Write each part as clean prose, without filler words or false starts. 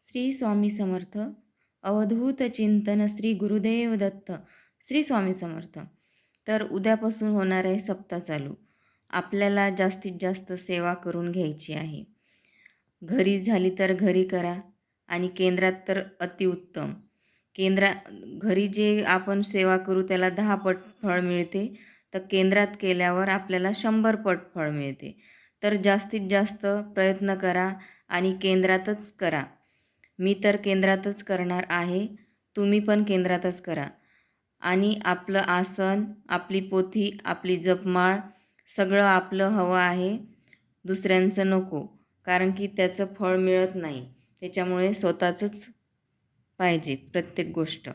श्री स्वामी समर्थ. अवधूत चिंतन श्री गुरुदेव दत्त. श्री स्वामी समर्थ. तर उद्यापासून होणार आहे सप्ताह चालू. आपल्याला जास्तीत जास्त सेवा करून घ्यायची आहे. घरी झाली तर घरी करा आणि केंद्रात तर अतिउत्तम. घरी जे आपण सेवा करू त्याला 10 पट फळ मिळते, तर केंद्रात केल्यावर आपल्याला 100 पट फळ मिळते. तर जास्तीत जास्त प्रयत्न करा आणि केंद्रातच करा. मी तर केंद्रातच करणार आहे, तुम्ही पण केंद्रातच करा. आणि आपलं आसन, आपली पोथी, आपली जपमाळ सगळं आपलं हवं आहे, दुसऱ्यांचं नको. कारण की त्याचं फळ मिळत नाही. त्याच्यामुळे स्वतःचंच पाहिजे प्रत्येक गोष्ट.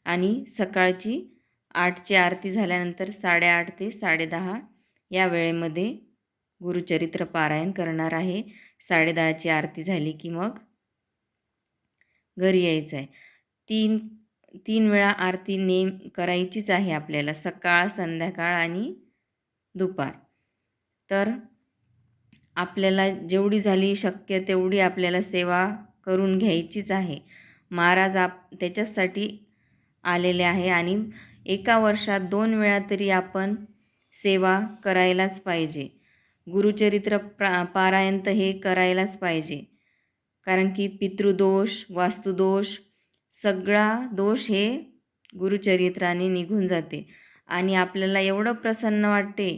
आणि सकाळची 8ची आरती झाल्यानंतर 8:30 ते 10:30 या वेळेमध्ये गुरुचरित्र पारायण करणार आहे. 10:30ची आरती झाली की मग घरी यायचं आहे. तीन तीन वेळा आरती करायचीच आहे आपल्याला, सकाळ, संध्याकाळ आणि दुपार. तर आपल्याला जेवढी झाली शक्य तेवढी आपल्याला सेवा करून घ्यायचीच आहे. महाराज त्याच्याचसाठी आलेले आहे आणि एका वर्षात 2 वेळा तरी आपण सेवा करायलाच पाहिजे. गुरुचरित्र पारायण तर हे करायलाच पाहिजे. कारण की पितृदोष, वास्तुदोष, सगळा दोष हे गुरुचरित्राने निघून जाते आणि आपल्याला एवढं प्रसन्न वाटते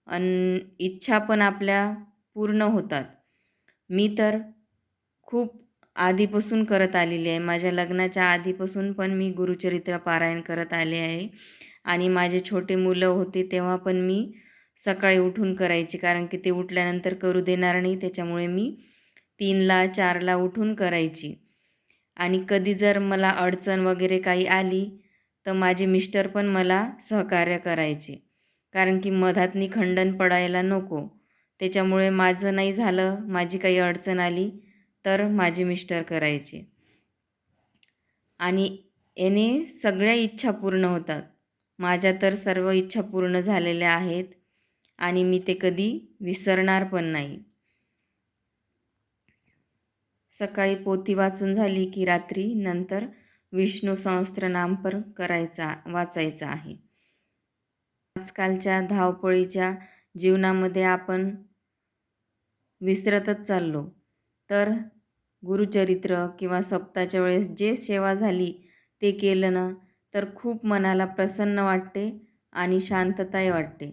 आणि इच्छा पण आपल्या पूर्ण होतात. मी तर खूप आधीपासून करत आलेली आहे. माझ्या लग्नाच्या आधीपासून पण मी गुरुचरित्र पारायण करत आले आहे. आणि माझे छोटे मुलं होते तेव्हा पण मी सकाळी उठून करायची, कारण की ते उठल्यानंतर करू देणार नाही. त्याच्यामुळे मी 3ला 4ला उठून करायची. आणि कधी जर मला अडचण वगैरे काही आली तर माझे मिस्टर पण मला सहकार्य करायचे, कारण की मधातनी खंडन पडायला नको. त्याच्यामुळे माझं नाही झालं, माझी काही अडचण आली तर माझे मिस्टर करायचे. आणि याने सगळ्या इच्छा पूर्ण होतात. माझ्या तर सर्व इच्छा पूर्ण झालेल्या आहेत आणि मी ते कधी विसरणार पण नाही. सकाळी पोथी वाचून झाली की रात्री नंतर विष्णू सहस्त्रनाम पण वाचायचा आहे. आजकालच्या धावपळीच्या जीवनामध्ये आपण विसरतच चाललो. तर गुरुचरित्र किंवा सप्ताच्या वेळेस जे सेवा झाली ते केलं ना तर खूप मनाला प्रसन्न वाटते आणि शांतताही वाटते.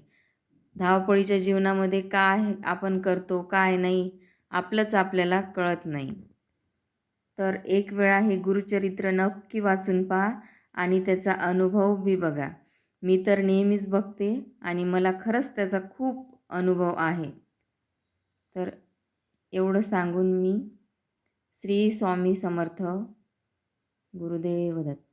धावपळीच्या जीवनामध्ये काय आपण करतो काय नाही आपलंच आपल्याला कळत नाही. तर एक वेळा हे गुरुचरित्र नक्की वाचून पहा आणि त्याचा अनुभव बी बघा. मी तर नेहमीच बघते आणि मला खरंच त्याचा खूप अनुभव आहे. तर एवढं सांगून मी श्री स्वामी समर्थ. गुरुदेव दत्त.